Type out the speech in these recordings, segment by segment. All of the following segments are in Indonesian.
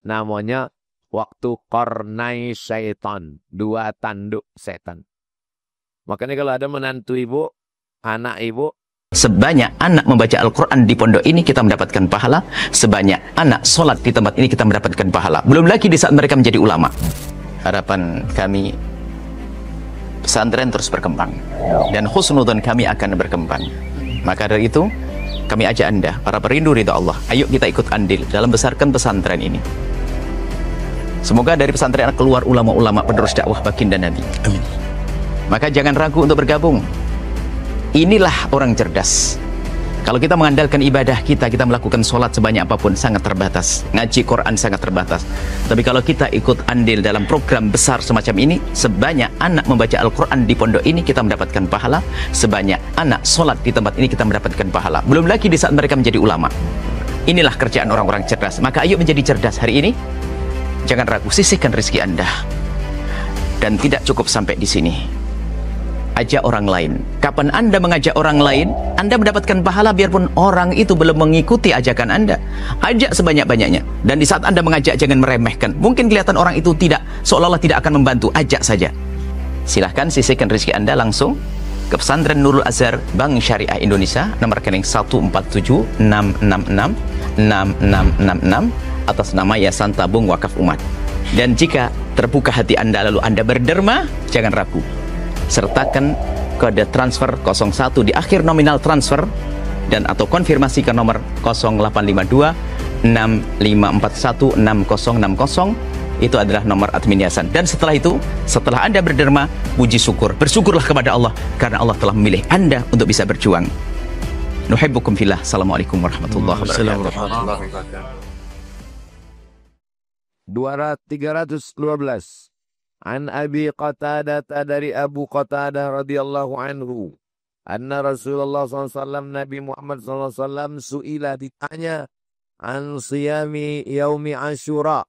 namanya waktu qarnai syaitan, 2 tanduk setan. Makanya kalau ada menantu ibu, anak ibu, sebanyak anak membaca Al-Quran di pondok ini kita mendapatkan pahala, sebanyak anak sholat di tempat ini kita mendapatkan pahala. Belum lagi di saat mereka menjadi ulama. Harapan kami pesantren terus berkembang dan husnudzon kami akan berkembang. Maka dari itu kami ajak Anda, para perindu ridha Allah, ayo kita ikut andil dalam besarkan pesantren ini. Semoga dari pesantren keluar ulama-ulama penerus dakwah baginda Nabi. Amin. Maka jangan ragu untuk bergabung. Inilah orang cerdas. Kalau kita mengandalkan ibadah kita melakukan sholat sebanyak apapun sangat terbatas, ngaji Quran sangat terbatas. Tapi kalau kita ikut andil dalam program besar semacam ini, sebanyak anak membaca Al-Quran di pondok ini kita mendapatkan pahala, sebanyak anak sholat di tempat ini kita mendapatkan pahala. Belum lagi di saat mereka menjadi ulama. Inilah kerjaan orang-orang cerdas. Maka ayo menjadi cerdas hari ini. Jangan ragu, sisihkan rezeki Anda. Dan tidak cukup sampai di sini. Ajak orang lain. Kapan Anda mengajak orang lain, Anda mendapatkan pahala biarpun orang itu belum mengikuti ajakan Anda. Ajak sebanyak-banyaknya. Dan di saat Anda mengajak, jangan meremehkan. Mungkin kelihatan orang itu tidak, seolah-olah tidak akan membantu. Ajak saja. Silahkan sisihkan rezeki Anda langsung ke Pesantren Nurul Azhar Bank Syariah Indonesia, nomor rekening 147-666-6666 atas nama Yayasan Tabung Wakaf Umat. Dan jika terbuka hati Anda lalu Anda berderma, jangan ragu. Sertakan kode transfer 01 di akhir nominal transfer dan atau konfirmasi ke nomor 0852 6541 6060. Itu adalah nomor admin yayasan. Dan setelah itu, setelah Anda berderma, puji syukur, bersyukurlah kepada Allah karena Allah telah memilih Anda untuk bisa berjuang. Nuhibbukum fillah. Assalamualaikum warahmatullahi wabarakatuh. 312. An Abi Qatadah, dari Abu Qatadah radhiyallahu anhu, anna Rasulullah SAW, Nabi Muhammad SAW su'ila, ditanya, an siyami yaumi Ashura.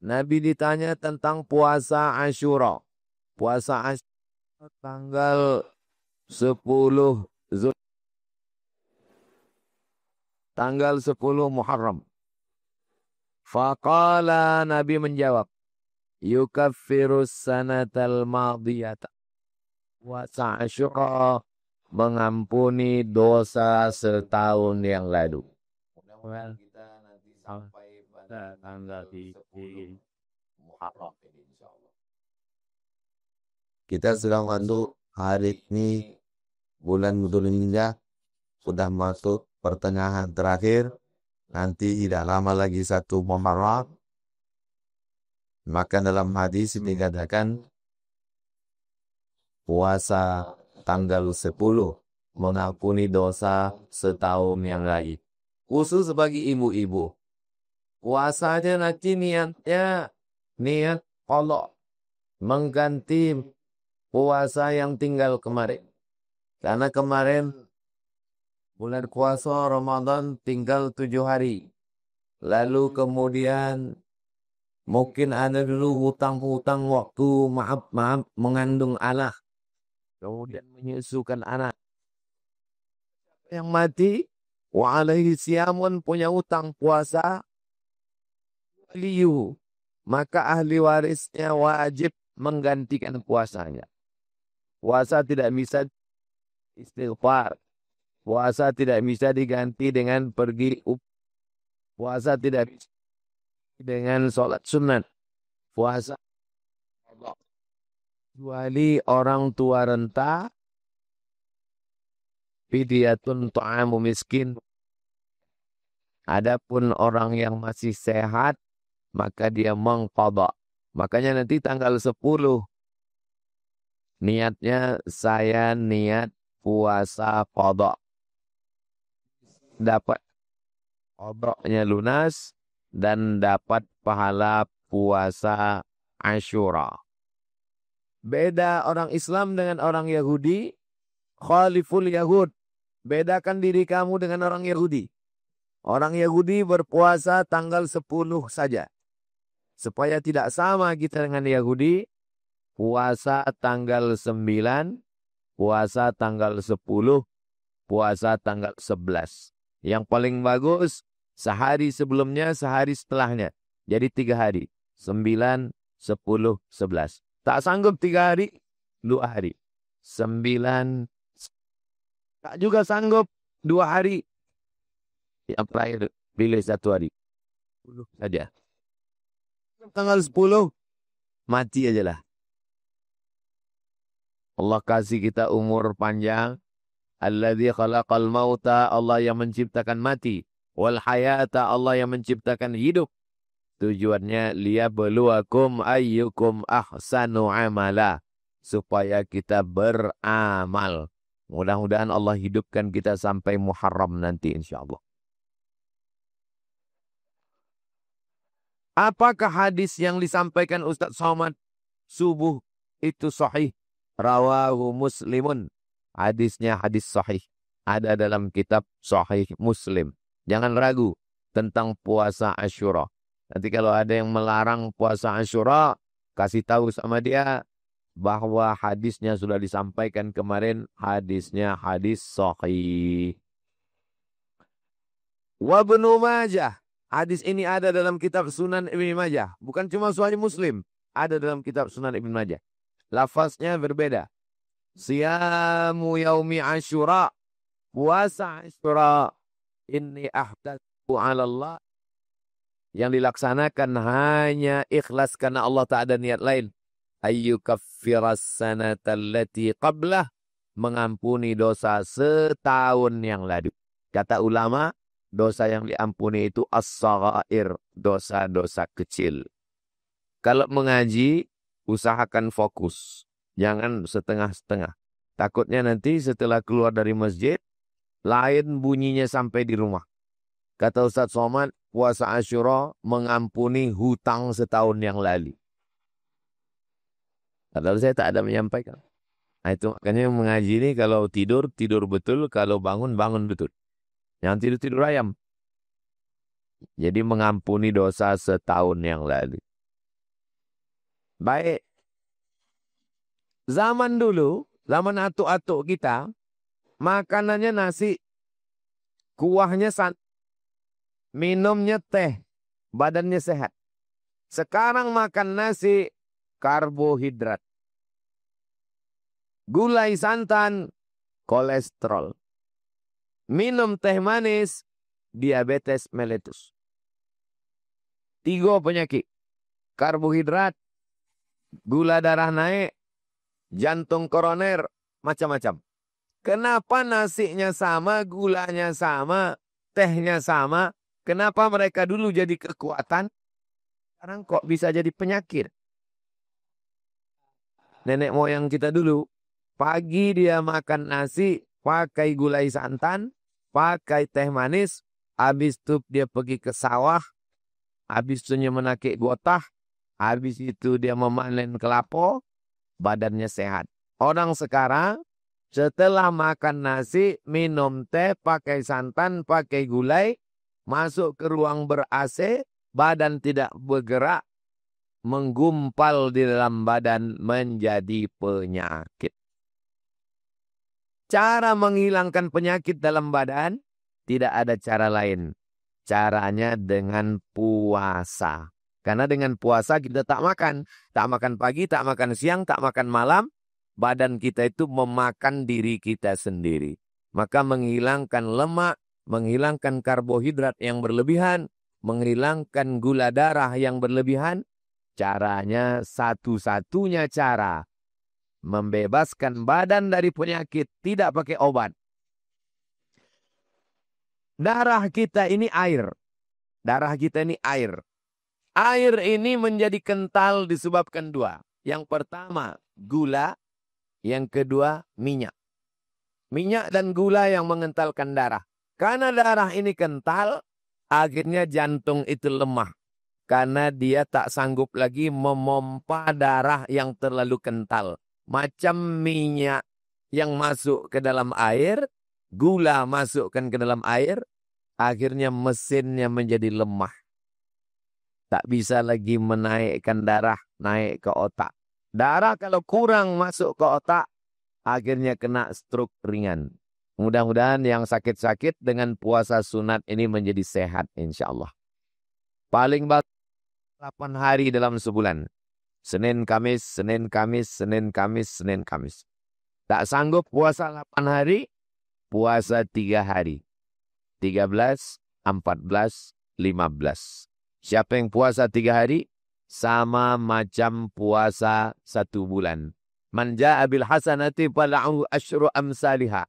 Nabi ditanya tentang puasa Ashura. Puasa Ashura tanggal 10 tanggal 10 Muharram. Faqala, Nabi menjawab, yukaffirus sanatal madiyata. Puasa Asyura mengampuni dosa setahun yang lalu. Mudah-mudahan kita nanti sampai pada tanggal 10 Muharram insyaallah. Kita sedang masuk hari ini bulan Dzulhijjah, sudah masuk pertengahan terakhir. Nanti tidak lama lagi 1 Muharram. Maka dalam hadis dikatakan puasa tanggal 10 mengampuni dosa setahun yang lalu. Khusus bagi ibu-ibu. Puasanya nanti niatnya niat qada, mengganti puasa yang tinggal kemarin. Karena kemarin bulan puasa Ramadan tinggal 7 hari. Lalu kemudian mungkin ada dulu hutang-hutang waktu maaf mengandung anak. Kemudian menyusukan anak. Yang mati, wa alaihi siyamun, punya hutang puasa. Liyu. Maka ahli warisnya wajib menggantikan puasanya. Puasa tidak bisa istighfar. Puasa tidak bisa diganti dengan pergi. Puasa tidak bisa dengan sholat sunat. Puasa kecuali orang tua renta, fidyatun ta'amu miskin. Adapun orang yang masih sehat, maka dia mengqadha. Makanya nanti tanggal 10 niatnya saya niat puasa qadha. Dapat qadhanya lunas dan dapat pahala puasa Asyura. Beda orang Islam dengan orang Yahudi. Khaliful Yahud. Bedakan diri kamu dengan orang Yahudi. Orang Yahudi berpuasa tanggal 10 saja. Supaya tidak sama kita dengan Yahudi, puasa tanggal 9, puasa tanggal 10, puasa tanggal 11. Yang paling bagus, sehari sebelumnya, sehari setelahnya. Jadi 3 hari. 9, 10, 11. Tak sanggup 3 hari, 2 hari. 9, tak juga sanggup 2 hari. Yang terakhir, pilih 1 hari. 10 saja. Tanggal 10, mati aja lah. Allah kasih kita umur panjang. Alladzi khalaqal mauta, Allah yang menciptakan mati. Wal hayata, Allah yang menciptakan hidup. Tujuannya liyabluwakum ayyukum ahsanu amala. Supaya kita beramal. Mudah-mudahan Allah hidupkan kita sampai Muharram nanti insyaAllah. Apakah hadis yang disampaikan Ustaz Somad subuh itu sahih? Rawahu Muslimun. Hadisnya hadis sahih. Ada dalam kitab Sahih Muslim. Jangan ragu tentang puasa Asyura. Nanti kalau ada yang melarang puasa Asyura, kasih tahu sama dia bahwa hadisnya sudah disampaikan kemarin. Hadisnya hadis sahih. Wa Ibnu Majah. Hadis ini ada dalam kitab Sunan Ibnu Majah. Bukan cuma Sahih Muslim. Ada dalam kitab Sunan Ibnu Majah. Lafaznya berbeda. Siyamu yaumi Asyura. Puasa Asyura. Inni ahdatsu 'ala Allah. Yang dilaksanakan hanya ikhlas karena Allah tak ada niat lain. Ayyukaffiras sanata allati qablah. Mengampuni dosa setahun yang lalu. Kata ulama, dosa yang diampuni itu as-saghair, dosa-dosa kecil. Kalau mengaji, usahakan fokus. Jangan setengah-setengah. Takutnya nanti setelah keluar dari masjid, lain bunyinya sampai di rumah. Kata Ustaz Somad, puasa Asyura mengampuni hutang setahun yang lalu. Padahal saya tak ada menyampaikan. Nah itu makanya mengaji ini kalau tidur, tidur betul. Kalau bangun, bangun betul. Yang tidur-tidur ayam. Jadi mengampuni dosa setahun yang lalu. Baik. Zaman dulu, zaman atuk-atuk kita, makanannya nasi, kuahnya minumnya teh, badannya sehat. Sekarang makan nasi, karbohidrat. Gulai santan, kolesterol. Minum teh manis, diabetes mellitus. 3 penyakit. Karbohidrat, gula darah naik, jantung koroner, macam-macam. Kenapa nasinya sama, gulanya sama, tehnya sama? Kenapa mereka dulu jadi kekuatan? Sekarang kok bisa jadi penyakit? Nenek moyang kita dulu, pagi dia makan nasi, pakai gulai santan, pakai teh manis, habis itu dia pergi ke sawah, habis itu dia menakik gotah, habis itu dia memanen kelapa, badannya sehat. Orang sekarang setelah makan nasi, minum teh, pakai santan, pakai gulai, masuk ke ruang ber-AC, badan tidak bergerak, menggumpal di dalam badan menjadi penyakit. Cara menghilangkan penyakit dalam badan, tidak ada cara lain. Caranya dengan puasa. Karena dengan puasa kita tak makan. Tak makan pagi, tak makan siang, tak makan malam. Badan kita itu memakan diri kita sendiri. Maka menghilangkan lemak, menghilangkan karbohidrat yang berlebihan, menghilangkan gula darah yang berlebihan. Caranya satu-satunya cara. Membebaskan badan dari penyakit, tidak pakai obat. Darah kita ini air. Darah kita ini air. Air ini menjadi kental disebabkan 2. Yang pertama, gula. Yang kedua, minyak. Minyak dan gula yang mengentalkan darah. Karena darah ini kental, akhirnya jantung itu lemah. Karena dia tak sanggup lagi memompa darah yang terlalu kental. Macam minyak yang masuk ke dalam air, gula masukkan ke dalam air, akhirnya mesinnya menjadi lemah. Tak bisa lagi menaikkan darah naik ke otak. Darah kalau kurang masuk ke otak, akhirnya kena stroke ringan. Mudah-mudahan yang sakit-sakit dengan puasa sunat ini menjadi sehat insya Allah. Paling bagus 8 hari dalam sebulan. Senin, Kamis, Senin, Kamis, Senin, Kamis, Senin, Kamis. Tak sanggup puasa 8 hari, puasa 3 hari. 13, 14, 15. Siapa yang puasa 3 hari, sama macam puasa 1 bulan. Man ja'a bil hasanati falahu asyru amsalihha.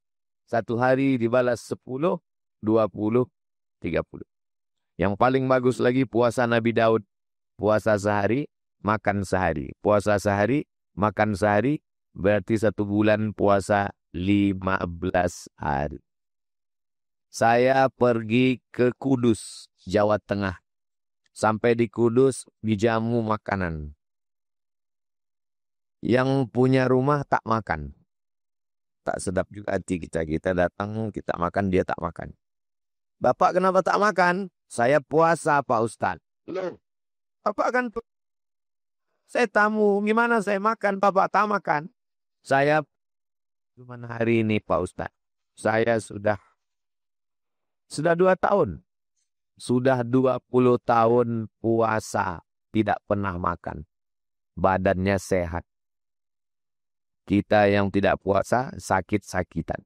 1 hari dibalas 10, 20, 30. Yang paling bagus lagi puasa Nabi Daud. Puasa sehari, makan sehari. Puasa sehari, makan sehari. Berarti 1 bulan puasa 15 hari. Saya pergi ke Kudus, Jawa Tengah. Sampai di Kudus, dijamu makanan. Yang punya rumah tak makan. Tak sedap juga hati kita. Kita datang, kita makan, dia tak makan. Bapak kenapa tak makan? Saya puasa Pak Ustadz. Loh, Bapak kan saya tamu, gimana saya makan, Bapak tak makan? Saya, cuman hari ini Pak Ustadz. Saya sudah 2 tahun. Sudah 20 tahun puasa, tidak pernah makan. Badannya sehat. Kita yang tidak puasa, sakit-sakitan.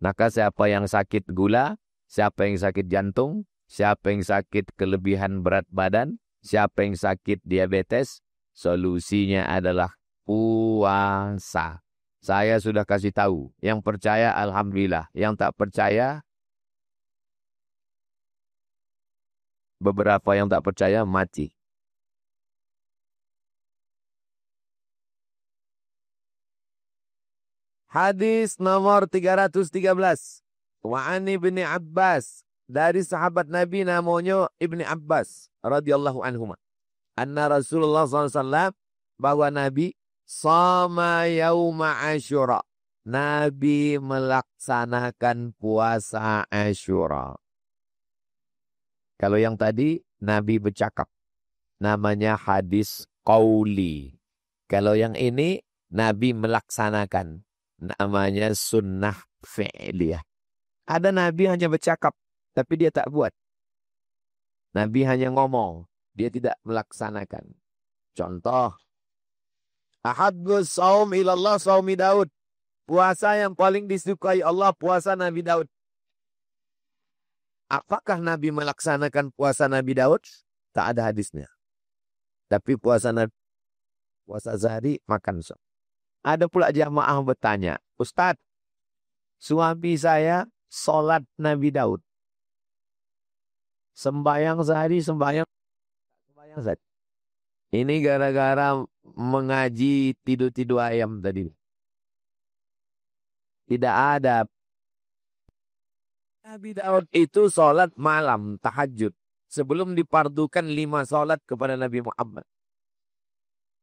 Maka siapa yang sakit gula, siapa yang sakit jantung, siapa yang sakit kelebihan berat badan, siapa yang sakit diabetes, solusinya adalah puasa. Saya sudah kasih tahu. Yang percaya, alhamdulillah. Yang tak percaya, beberapa yang tak percaya mati. Hadis nomor 313. Wa'an ibni Abbas. Dari sahabat Nabi namanya Ibni Abbas. Radhiyallahu anhuma. Anna Rasulullah SAW. Bahwa Nabi. Sama yauma Asyura. Nabi melaksanakan puasa Asyura. Kalau yang tadi, Nabi bercakap. Namanya hadis qauli. Kalau yang ini, Nabi melaksanakan. Namanya sunnah fi'liyah. Ada Nabi hanya bercakap, tapi dia tak buat. Nabi hanya ngomong, dia tidak melaksanakan. Contoh, ahabbus saum ilallah saumi Daud. Puasa yang paling disukai Allah, puasa Nabi Daud. Apakah Nabi melaksanakan puasa Nabi Daud? Tak ada hadisnya. Tapi puasa sehari makan sop. Ada pula jamaah bertanya, Ustadz, suami saya sholat Nabi Daud. Sembayang sehari, sembayang sehari. Ini gara-gara mengaji tidur-tidur ayam tadi. Tidak ada. Nabi Daud itu sholat malam, tahajud. Sebelum dipardukan 5 sholat kepada Nabi Muhammad.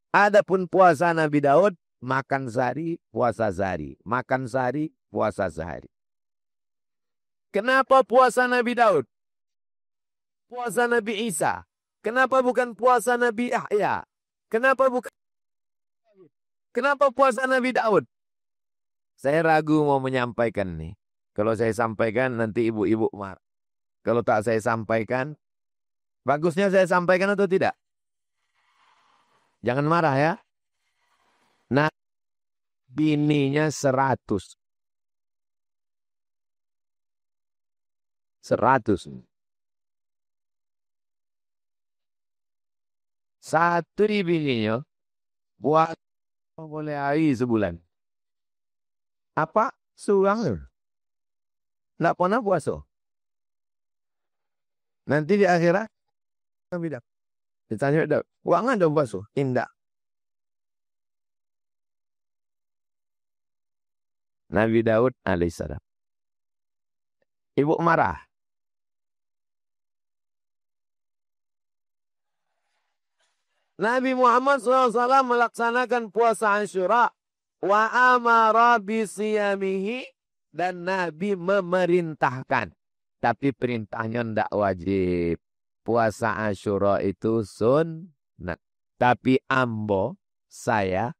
Adapun puasa Nabi Daud, makan sehari, puasa sehari. Makan sehari, puasa sehari. Kenapa puasa Nabi Daud? Puasa Nabi Isa. Kenapa bukan puasa Nabi Yahya? Kenapa puasa Nabi Daud? Saya ragu mau menyampaikan nih. Kalau saya sampaikan nanti ibu-ibu marah. Kalau tak saya sampaikan, bagusnya saya sampaikan atau tidak? Jangan marah ya. Nah, bininya 100. 100. Satu bininya buat boleh hari sebulan. Apa? Surang. Nggak pernah puasa. Nanti di akhirat tidak. Ditanya, uang ada puasa? Tidak. Nabi Daud alaihissalam. Ibu marah. Nabi Muhammad SAW melaksanakan puasa Asyura. Wa amara bisiyamihi. Dan Nabi memerintahkan. Tapi perintahnya tidak wajib. Puasa Asyura itu sunnah. Tapi ambo, saya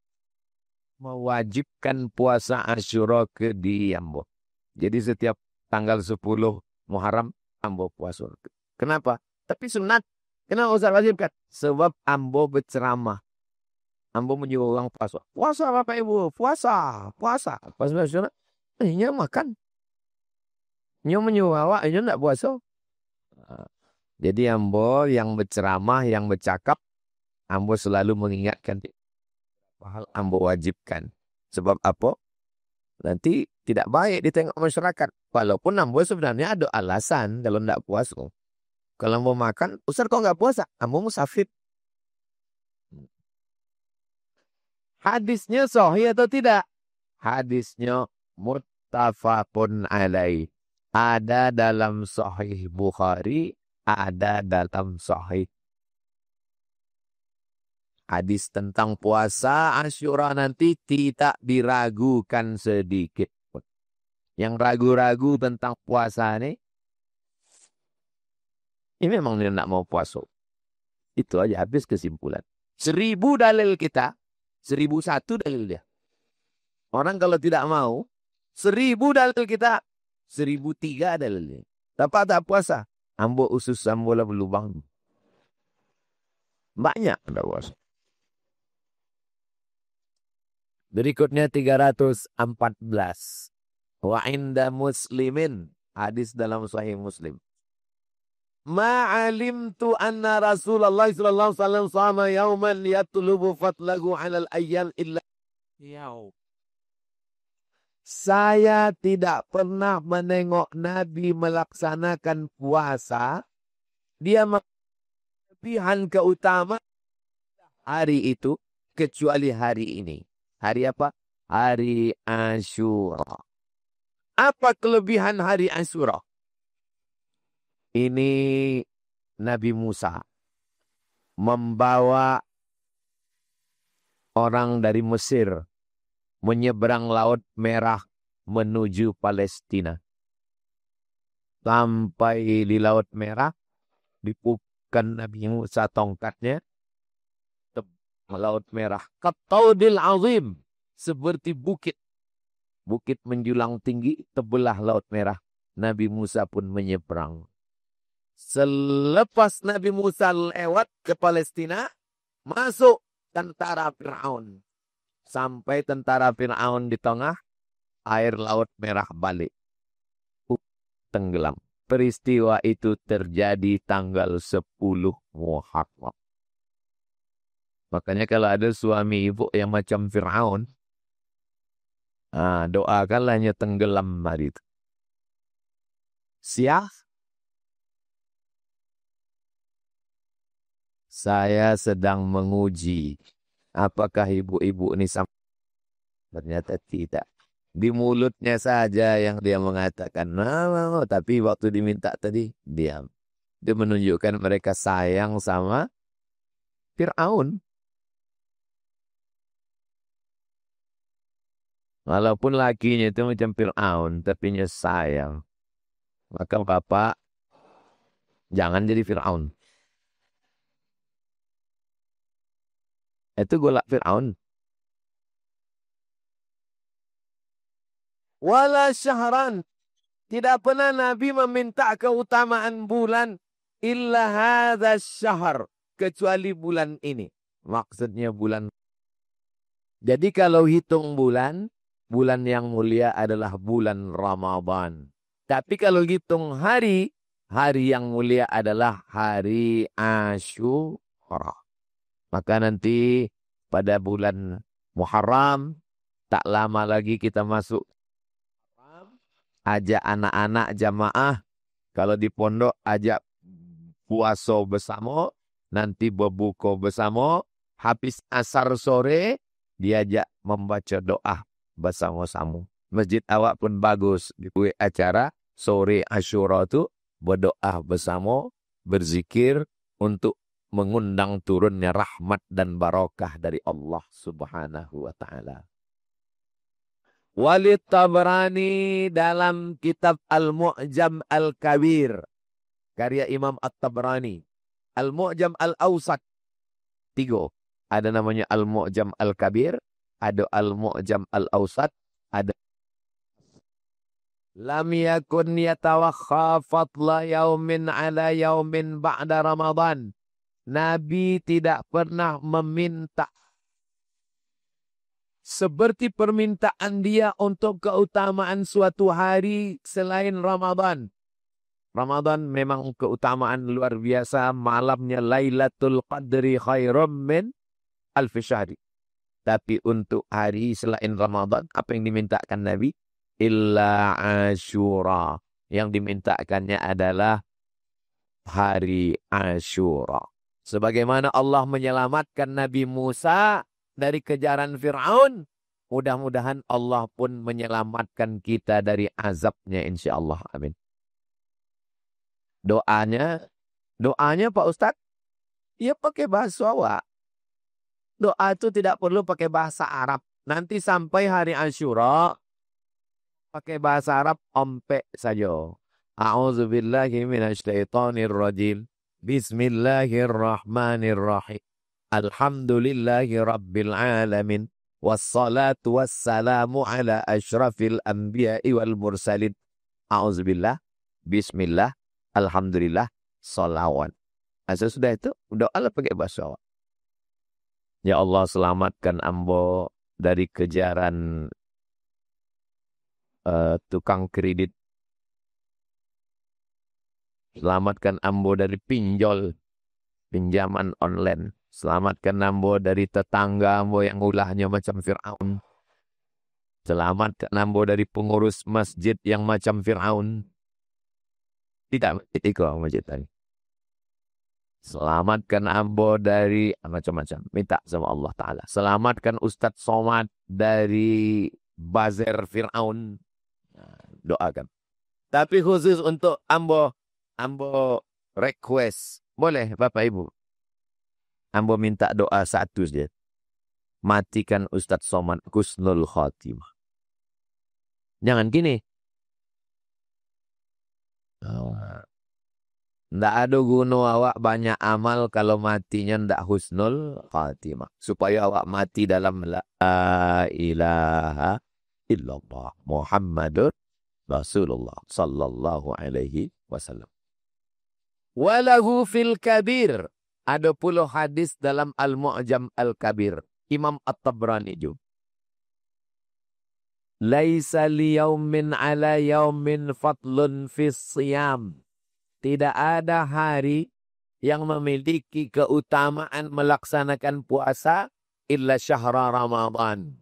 mewajibkan puasa Asyura ke di ambo. Jadi setiap tanggal 10 Muharram, ambo puasa. Kenapa? Tapi sunat. Kenapa Ustaz wajibkan? Sebab ambo berceramah. Ambo menyuruh orang puasa. Puasa Bapak Ibu, puasa, puasa. Pas maksudnya, nya makan. Nya menyuruh awak, nya enggak puasa. Jadi ambo yang berceramah, yang bercakap, ambo selalu mengingatkan. Hal ambo wajibkan. Sebab apa? Nanti tidak baik ditengok masyarakat. Walaupun ambo sebenarnya ada alasan kalau enggak puasa. Kalau mau makan, Ustaz kok enggak puasa? Ambo musafir. Hadisnya sahih atau tidak? Hadisnya muttafaqun alaih. Ada dalam sahih Bukhari, ada dalam sahih. Hadis tentang puasa Asyura nanti tidak diragukan sedikit pun. Yang ragu-ragu tentang puasa ini memang dia tidak mau puasa. Itu aja habis kesimpulan. 1000 dalil kita, 1001 dalil dia. Orang kalau tidak mau, 1000 dalil kita, 1003 dalilnya. Tapi tak puasa. Ambo usus ambo lah berlubang. Banyak tidak puasa. Berikutnya 314. Wa inda muslimin. Hadis dalam sahih Muslim. Ma'alimtu anna Rasulullah sallallahu alaihi wasallam sama yauman yatlubu fatlahu 'alal ayyam illa yaum. Saya tidak pernah menengok Nabi melaksanakan puasa. Dia melebihan keutamaan hari itu kecuali hari ini. Hari apa? Hari Asyura. Apa kelebihan hari Asyura? Ini Nabi Musa membawa orang dari Mesir menyeberang Laut Merah menuju Palestina. Sampai di Laut Merah, dipupukkan Nabi Musa tongkatnya, Laut Merah. Kataudil azim, seperti bukit. Bukit menjulang tinggi, tebelah Laut Merah. Nabi Musa pun menyeberang. Selepas Nabi Musa lewat ke Palestina, masuk tentara Fir'aun. Sampai tentara Fir'aun di tengah, air Laut Merah balik. Tenggelam. Peristiwa itu terjadi tanggal 10 Muharram. Makanya kalau ada suami ibu yang macam Fir'aun, doakanlah hanya tenggelam hari itu. Siap? Saya sedang menguji apakah ibu-ibu ini sama. Ternyata tidak. Di mulutnya saja yang dia mengatakan, tapi waktu diminta tadi, diam. Dia menunjukkan mereka sayang sama Fir'aun. Walaupun lakinya itu macam Fir'aun, tapi dia sayang. Maka bapak, jangan jadi Fir'aun. Itu golak Fir'aun. Wala syahran. Tidak pernah Nabi meminta keutamaan bulan illa hadha syahr. Kecuali bulan ini. Maksudnya bulan. Jadi kalau hitung bulan, bulan yang mulia adalah bulan Ramadan. Tapi kalau hitung hari, hari yang mulia adalah hari Asyura. Maka nanti pada bulan Muharram, tak lama lagi kita masuk. Ajak anak-anak jamaah. Kalau di pondok, ajak puasa bersama. Nanti berbuka bersama. Habis asar sore, diajak membaca doa bersama-sama. Masjid awak pun bagus. Di acara sore Asyura itu berdoa bersama. Berzikir untuk mengundang turunnya rahmat dan barakah dari Allah Subhanahu wa ta'ala. Walid Tabrani dalam kitab Al-Mu'jam Al-Kabir, karya Imam At-Tabrani. Al-Mu'jam Al-Awsat, 3. Ada namanya Al-Mu'jam Al-Kabir, ada Al-Mu'jam Al-Awsat, ada lam yakun yatawakha fadla yaumin ala yaumin ba'da Ramadan. Nabi tidak pernah meminta seperti permintaan dia untuk keutamaan suatu hari selain Ramadan. Ramadan memang keutamaan luar biasa. Malamnya Lailatul Qadri khairum min alfi syahri. Tapi untuk hari selain Ramadan, apa yang dimintakan Nabi? Illa Ashura. Yang dimintakannya adalah hari Ashura. Sebagaimana Allah menyelamatkan Nabi Musa dari kejaran Fir'aun, mudah-mudahan Allah pun menyelamatkan kita dari azabnya insyaAllah. Amin. Doanya Pak Ustadz, ya pakai bahasa awak. Doa itu tidak perlu pakai bahasa Arab. Nanti sampai hari Ashura, pakai bahasa Arab ompek saja. A'udzubillahi minasyaitonirrajim. Bismillahirrahmanirrahim. Alhamdulillahi rabbil alamin. Wassalatu wassalamu ala asyrafil anbiya'i wal mursalin. A'udzubillah. Bismillah. Alhamdulillah. Salawat. Asal sudah itu, doa lah pakai bahasa awak. Ya Allah, selamatkan ambo dari kejaran tukang kredit. Selamatkan ambo dari pinjaman online. Selamatkan ambo dari tetangga ambo yang ulahnya macam Fir'aun. Selamatkan ambo dari pengurus masjid yang macam Fir'aun. Tidak, itu masjid tadi. Selamatkan ambo dari macam-macam. Minta sama Allah Ta'ala. Selamatkan Ustadz Somad dari bazar Fir'aun. Doakan. Tapi khusus untuk ambo request. Boleh Bapak Ibu. Ambo minta doa satu saja. Matikan Ustadz Somad husnul khatimah. Jangan gini. Nggak ada guna awak banyak amal kalau matinya ndak husnul khatimah. Supaya awak mati dalam la ilaha illallah Muhammadur Rasulullah sallallahu alaihi wasallam. Walahu fil kabir. Ada puluh hadis dalam Al-Mu'jam Al-Kabir. Imam At-Tabrani juga. Laisa liyaumin ala yaumin fadlun fis siyam. Tidak ada hari yang memiliki keutamaan melaksanakan puasa illa syahra Ramadan.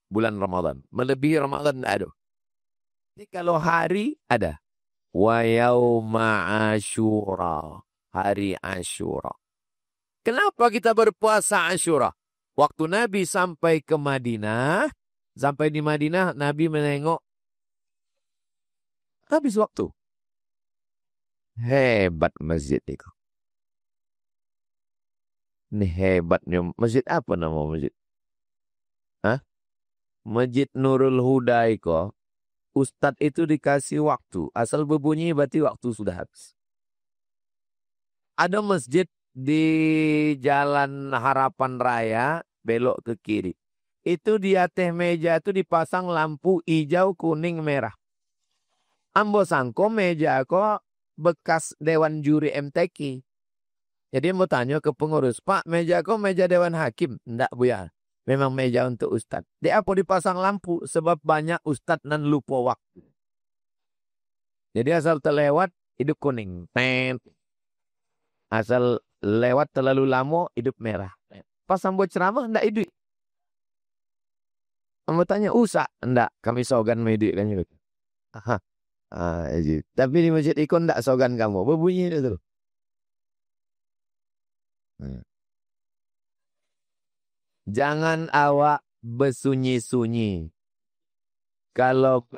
Bulan Ramadan. Melebihi Ramadan tidak ada. Jadi kalau hari ada. Wa yauma Ashura. Hari Ashura. Kenapa kita berpuasa Ashura? Waktu Nabi sampai ke Madinah. Sampai di Madinah Nabi menengok. Habis waktu. Hebat masjid itu. Ini hebatnya. Masjid apa nama masjid? Hah? Masjid Nurul Huda itu. Ustadz itu dikasih waktu. Asal berbunyi berarti waktu sudah habis. Ada masjid di Jalan Harapan Raya. Belok ke kiri. Itu di atas meja itu dipasang lampu hijau, kuning, merah. Ambo sangko meja kok bekas Dewan Juri MTQ. Jadi mau tanya ke pengurus, Pak, meja kok meja Dewan Hakim? Enggak, Bu ya. Memang meja untuk Ustadz. Dia apa dipasang lampu? Sebab banyak Ustadz nan lupa waktu. Jadi asal terlewat, hidup kuning. Asal lewat terlalu lama, hidup merah. Pas ambo ceramah, enggak hidup. Ambo tanya, usah? Enggak, kami sogan hidup kan. Aha. Tapi di masjid ikon tak sogan kamu. Berbunyi itu. Jangan awak bersunyi-sunyi. Kalau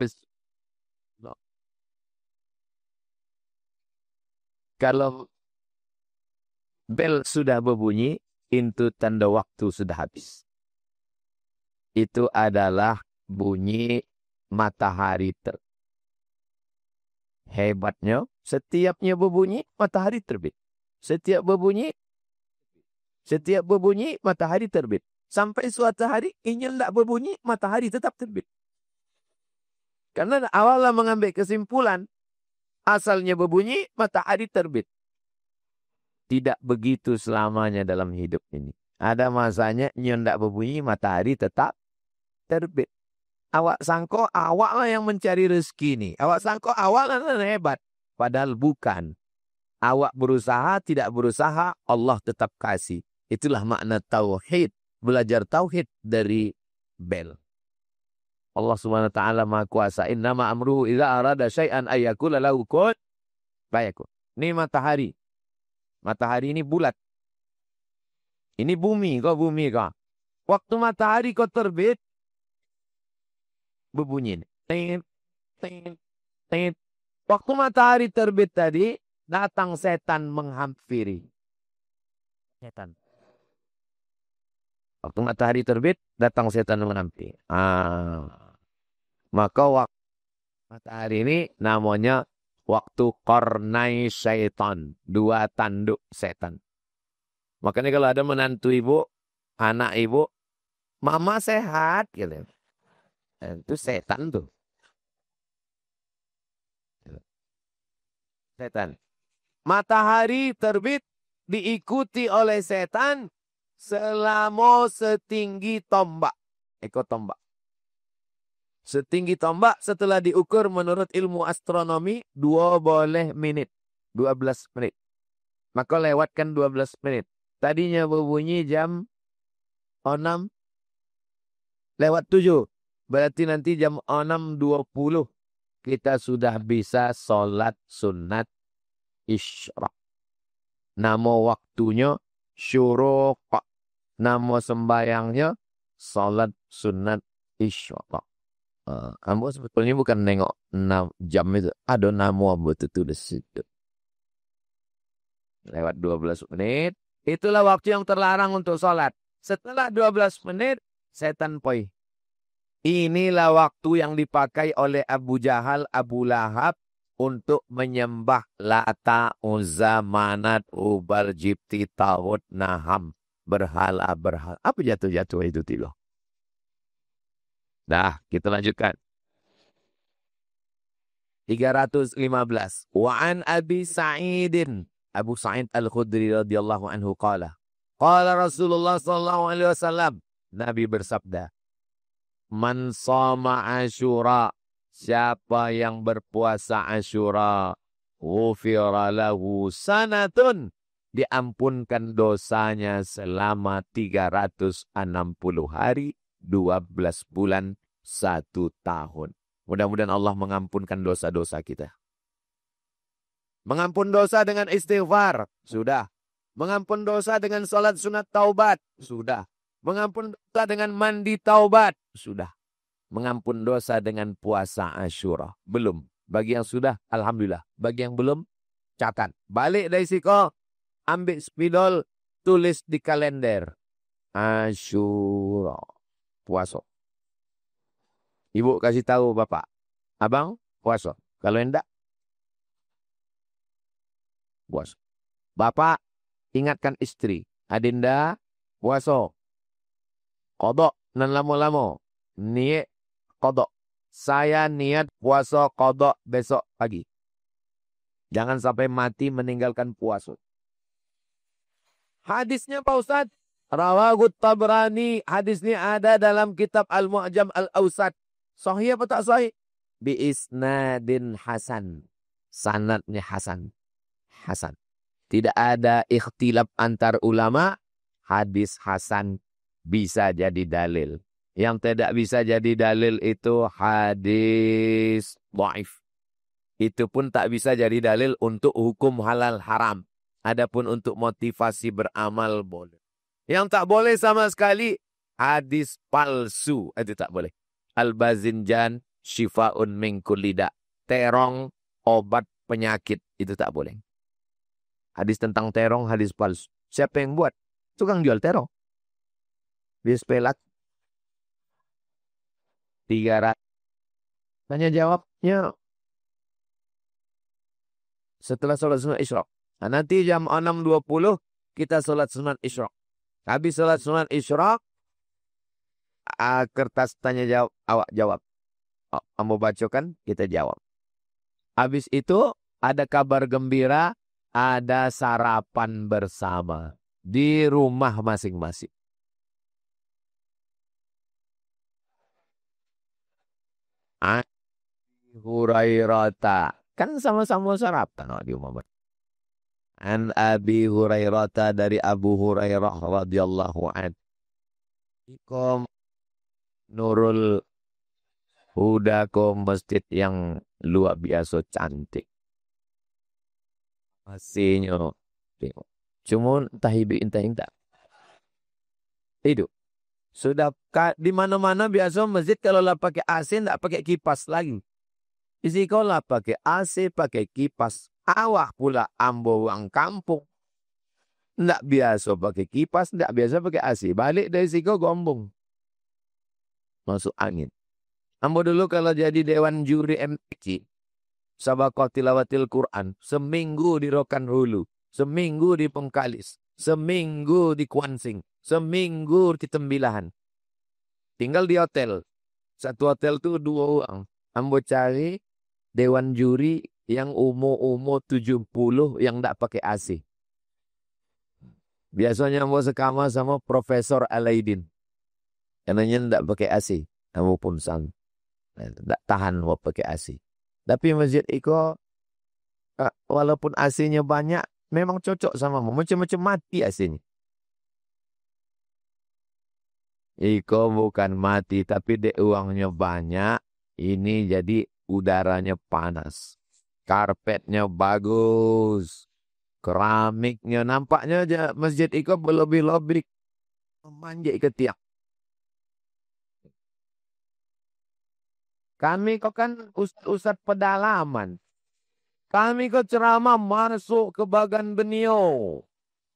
bel sudah berbunyi, itu tanda waktu sudah habis. Itu adalah bunyi matahari terbit. Hebatnya, setiapnya berbunyi, matahari terbit. Setiap berbunyi, matahari terbit. Sampai suatu hari, ini tidak berbunyi, matahari tetap terbit. Karena awalnya mengambil kesimpulan, asalnya berbunyi, matahari terbit. Tidak begitu selamanya dalam hidup ini. Ada masanya nyon tidak berbunyi, matahari tetap terbit. Awak sangko awak lah yang mencari rezeki ini. Awak sangko awak lah yang hebat. Padahal bukan. Awak berusaha, tidak berusaha, Allah tetap kasih. Itulah makna tauhid. Belajar tauhid dari bel. Allah Subhanahu wa taala Maha Kuasa. Innama amruhu idza arada syai'an ayyakula lahu kun fayakun. Ini matahari. Matahari ini bulat. Ini bumi kau. Waktu matahari kau terbit berbunyi. Tit, tit, tit. Waktu matahari terbit tadi datang setan menghampiri. Setan. Waktu matahari terbit, datang setan menghampiri. Maka waktu matahari ini namanya waktu qarnai syaitan. 2 tanduk setan. Makanya kalau ada menantu ibu, anak ibu, mama sehat. Gitu. Itu setan tuh. Setan. Matahari terbit diikuti oleh setan. Selama setinggi tombak. Ekor tombak. Setinggi tombak setelah diukur menurut ilmu astronomi 12 menit. 12 menit. Maka lewatkan 12 menit. Tadinya berbunyi jam 6. Lewat 7. Berarti nanti jam 6.20. Kita sudah bisa sholat sunat isyraq. Nama waktunya syuruq. Nama sembayangnya salat sunat isyraq. Ambo sebetulnya bukan nengok jam itu. Ada nama betul di situ. Lewat 12 menit. Itulah waktu yang terlarang untuk salat. Setelah 12 menit, setan poi. Inilah waktu yang dipakai oleh Abu Jahal, Abu Lahab untuk menyembah Lata, Uzza, Manat, Ubal, Jibti, Tawud, Naham. Berhala. Apa jatuh-jatuh itu tilo? Dah, kita lanjutkan. 315. Wa'an Abi Sa'idin. Abu Sa'id Al-Khudri radhiyallahu anhu qala. Qala Rasulullah sallallahu alaihi wasallam. Nabi bersabda. Man shoma Asyura. Siapa yang berpuasa Asyura. Ghufira lahu sanatun. Diampunkan dosanya selama 360 hari, 12 bulan, 1 tahun. Mudah-mudahan Allah mengampunkan dosa-dosa kita. Mengampun dosa dengan istighfar, sudah. Mengampun dosa dengan salat sunat taubat, sudah. Mengampun dosa dengan mandi taubat, sudah. Mengampun dosa dengan puasa Asyura, belum. Bagi yang sudah, alhamdulillah. Bagi yang belum, catat. Balik dari siko. Ambil spidol, tulis di kalender. Asyura. Puasa. Ibu kasih tahu bapak. Abang, puasa. Kalau enggak, puasa. Bapak, ingatkan istri. Adinda, puasa. Kodok, nan lama-lama. Niat, kodok. Saya niat puasa kodok besok pagi. Jangan sampai mati meninggalkan puasa. Hadisnya Pak Ustadz, Rawagut Tabrani, hadisnya ada dalam kitab Al-Mu'jam Al-Awsat. Sahih apa tak sahih? Biisnadin hasan. Sanadnya hasan. Hasan. Tidak ada ikhtilaf antar ulama. Hadis hasan bisa jadi dalil. Yang tidak bisa jadi dalil itu hadis dhaif. Itu pun tak bisa jadi dalil untuk hukum halal haram. Adapun untuk motivasi beramal boleh. Yang tak boleh sama sekali hadis palsu. Itu tak boleh. Al-Bazinjan syifa'un min kulli da. Terong obat penyakit. Itu tak boleh. Hadis tentang terong, hadis palsu. Siapa yang buat? Tukang jual terong. Bis pelak. 300. Tanya jawabnya setelah sholat sunat isyraq. Nah, nanti jam 6.20 kita sholat sunat isyraq. Habis sholat sunat isyraq, kertas tanya jawab, awak jawab. Kamu bacakan, kita jawab. Habis itu ada kabar gembira, ada sarapan bersama di rumah masing-masing. Hurairah, kan sama-sama sarapan di rumah. An Abi Hurairah, dari Abu Hurairah radhiyallahu anhu. Ikom Nurul Huda, ko masjid yang luar biasa cantik. Masihnya cuma entah tak. Itu sudah di mana-mana biasa masjid kalau lah pakai AC enggak pakai kipas lagi. Di sekolah pakai AC, pakai kipas. Awak pula ambo uang kampung. Enggak biasa pakai kipas, enggak biasa pakai AC. Balik dari sekolah gombong. Masuk angin. Ambo dulu kalau jadi dewan juri MTQ, Sabaqah Tilawatil Quran, seminggu di Rokan Hulu, seminggu di Pengkalis, seminggu di Kuansing, seminggu di Tembilahan. Tinggal di hotel. Satu hotel tuh 2 orang. Ambo cari dewan juri yang umur 70 yang enggak pakai AC. Biasanya ambo sekama sama Profesor Alaidin. Karena enggak pakai AC. Ambo pun sang. Enggak tahan mau pakai AC. Tapi masjid Iko, walaupun AC-nya banyak, memang cocok sama mu. Macam-macam mati AC-nya. Iko bukan mati, tapi uangnya banyak. Ini jadi udaranya panas. Karpetnya bagus. Keramiknya, nampaknya aja masjid Iko berlebih-lebih. Memanjat ke tiang. Kami kok kan ustaz pedalaman. Kami kok ceramah masuk ke Bagan Benio.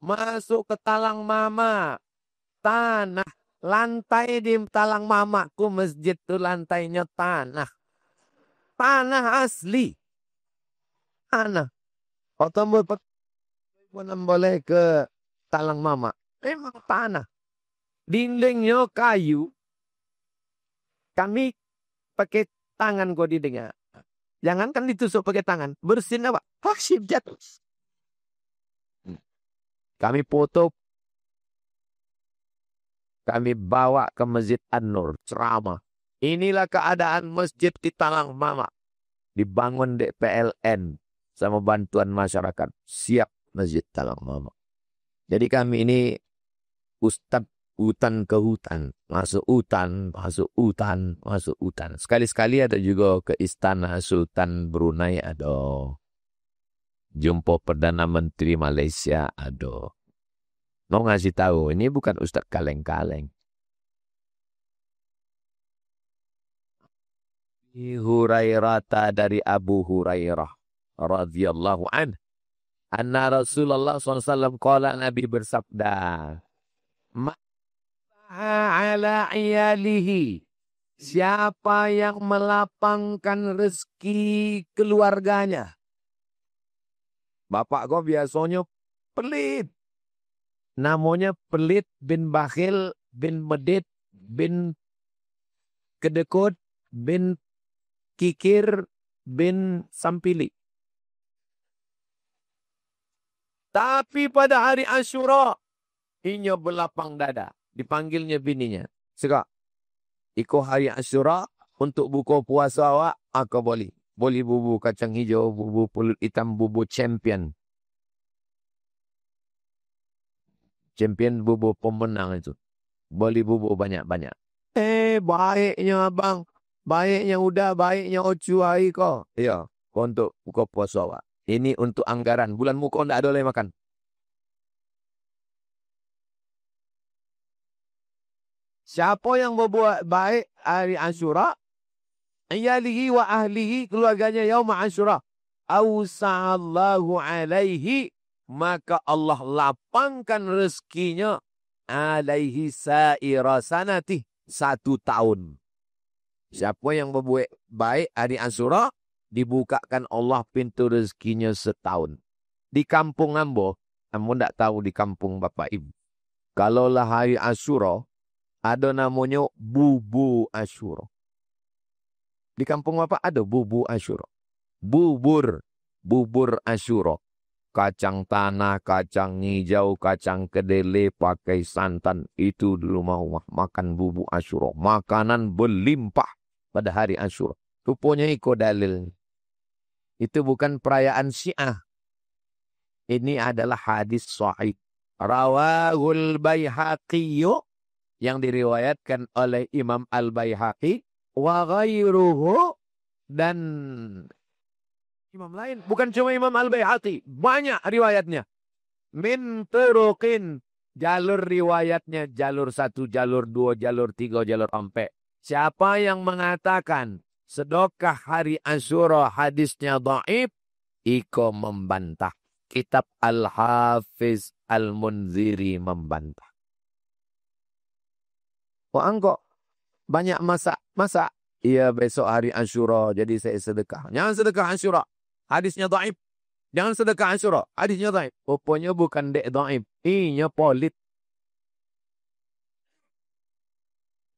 Masuk ke Talang Mama. Tanah. Lantai di Talang Mamaku masjid itu lantainya tanah. Tanah asli. Tanah. Otomo boleh ke Talang Mama. Memang tanah. Dindingnya kayu. Kami pakai tangan kau didengar. Jangan kan ditusuk pakai tangan. Bersin apa? Hasyib jatuh. Kami foto. Kami bawa ke Masjid An-Nur. Ceramah. Inilah keadaan masjid di Talang Mama. Dibangun di PLN. Sama bantuan masyarakat. Siap Masjid Talang Mama. Jadi kami ini ustadz hutan ke hutan. Masuk hutan, masuk hutan, masuk hutan. Sekali-sekali ada juga ke Istana Sultan Brunei ada. Jumpa Perdana Menteri Malaysia ada. Mau ngasih tahu, ini bukan ustadz kaleng-kaleng. Hurairah, dari Abu Hurairah radhiyallahu anhu. Anna Rasulullah SAW qala, Nabi bersabda, ala iyalihi, siapa yang melapangkan rezeki keluarganya. Bapak kau biasanya pelit. Namanya pelit bin bakhil bin medit bin kedekut bin kikir bin sampili. Tapi pada hari Asyura, inya berlapang dada. Dipanggilnya bininya. Sekak, iko hari Asyura untuk buka puasa awak, aku boleh. Boleh bubu kacang hijau, bubu pulut hitam, bubu champion. Champion bubu pemenang itu. Boleh bubu banyak-banyak. Baiknya abang. Baiknya udah, baiknya ocu hari kau. Ya, kau untuk buka puasa awak. Ini untuk anggaran. Bulan muka kau tak ada boleh makan. Siapa yang berbuat baik hari Asyura, iyalihi wa ahlihi, keluarganya yauma Asyura, awsa'allahu alaihi, maka Allah lapangkan rezekinya alaihi sa'ira sanatih, 1 tahun. Siapa yang berbuat baik hari Asyura, dibukakan Allah pintu rezekinya setahun. Di kampung ambo tak tahu di kampung bapak ibu. Kalaulah hari Asyura, ada namanya bubu Asyura. Di kampung bapak ada bubu Asyura. Bubur Asyura. kacang tanah, kacang hijau, kacang kedelai, pakai santan. Itu dulu mau makan bubuk Asyura. Makanan berlimpah pada hari Asyura. Rupanya ikut dalil. Itu bukan perayaan Syiah. Ini adalah hadis sahih. Rawahul Baihaqi yang diriwayatkan oleh Imam Al-Baihaqi wa ghairuhu, dan imam lain. Bukan cuma Imam Al-Baihaqi, banyak riwayatnya. Min turuqin, jalur riwayatnya, jalur 1, jalur 2, jalur 3, jalur 4. Siapa yang mengatakan sedekah hari Asyura hadisnya dhaif, iko membantah. Kitab Al-Hafiz Al-Munziri membantah. Wah, engkau banyak masak. Iya, besok hari Asyura, jadi saya sedekah. Jangan sedekah Asyura, hadisnya dhaif. Jangan sedekah Asyura, hadisnya dhaif. Rupanya bukan dek dhaif, inya polit.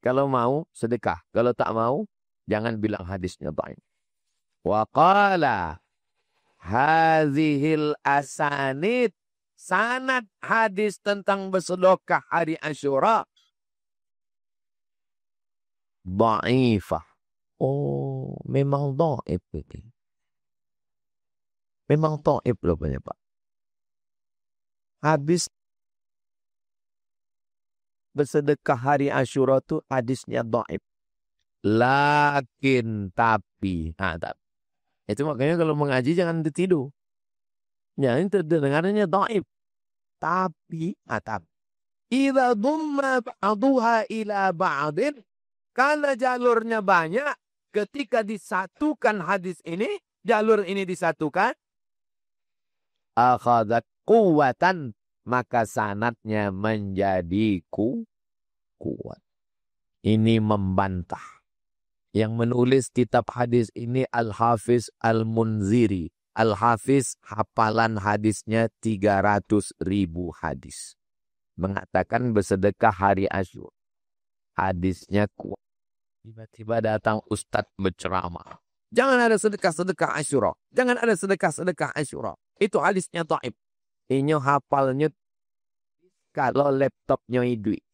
Kalau mau, sedekah. Kalau tak mau, jangan bilang hadisnya dhaif. Wa qala hazihil asanid, sanad hadis tentang bersedekah hari Asyura dhaifah. Oh, memang dhaif itu. Memang dhaif rupanya, Pak. Habis bersedekah hari Asyura itu hadisnya dhaif. Lakin tapi. Itu makanya kalau mengaji jangan ditidu. Jangan terdengarnya dhaif. Tapi. Idza dhumma ba'duha ila ba'din. Karena jalurnya banyak. Ketika disatukan hadis ini. Jalur ini disatukan. Akhadat quwatan. Maka sanadnya menjadi kuat. Ini membantah. Yang menulis kitab hadis ini Al-Hafiz Al-Munziri. Al-Hafiz hafalan hadisnya 300.000 hadis. Mengatakan bersedekah hari Asyura. Hadisnya kuat. Tiba-tiba datang Ustadz berceramah. Jangan ada sedekah-sedekah Asyura. Jangan ada sedekah-sedekah Asyura. Itu hadisnya dhaif. Ini hafalnya kalau laptopnya duit.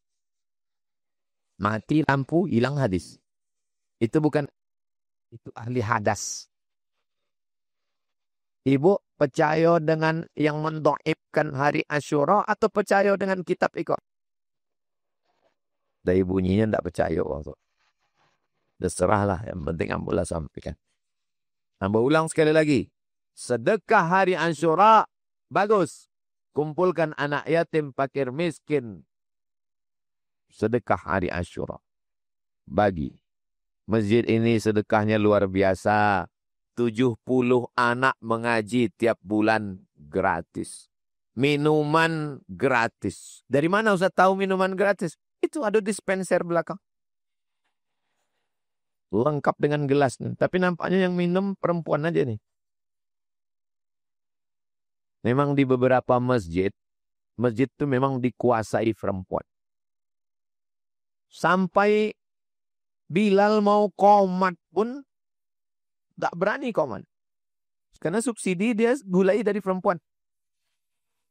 Mati lampu, hilang hadis. Itu bukan, itu ahli hadas. Ibu percaya dengan yang mendhaifkan hari Asyura atau percaya dengan kitab itu? Dari bunyinya tidak percaya waktu. Terserahlah, yang penting ambulah sampaikan. Hamba ulang sekali lagi. Sedekah hari Asyura bagus. Kumpulkan anak yatim, fakir miskin. Sedekah hari Asyura. Bagi. Masjid ini sedekahnya luar biasa. 70 anak mengaji tiap bulan gratis. Minuman gratis. Dari mana Ustaz tahu minuman gratis? Itu ada dispenser belakang. Lengkap dengan gelas. Tapi nampaknya yang minum perempuan aja nih. Memang di beberapa masjid itu memang dikuasai perempuan. Sampai Bilal mau qomat pun tak berani qomat. Karena subsidi dia gulai dari perempuan.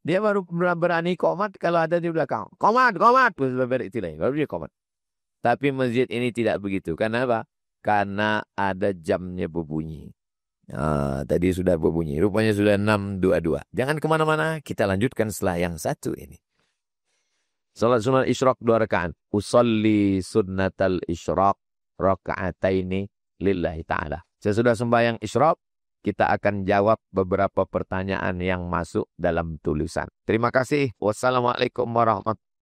Dia baru berani qomat kalau ada di belakang. Qomat. Baru dia qomat. Tapi masjid ini tidak begitu. Kenapa? Karena ada jamnya berbunyi. Tadi sudah berbunyi. Rupanya sudah 6.22. Jangan kemana-mana. Kita lanjutkan setelah yang satu ini. Salat sunat isyraq 2 rakaat. Usalli sunnatal isyraq raka'ataini lillahi ta'ala. Sesudah sembahyang isyraq, kita akan jawab beberapa pertanyaan yang masuk dalam tulisan. Terima kasih. Wassalamualaikum warahmatullahi wabarakatuh.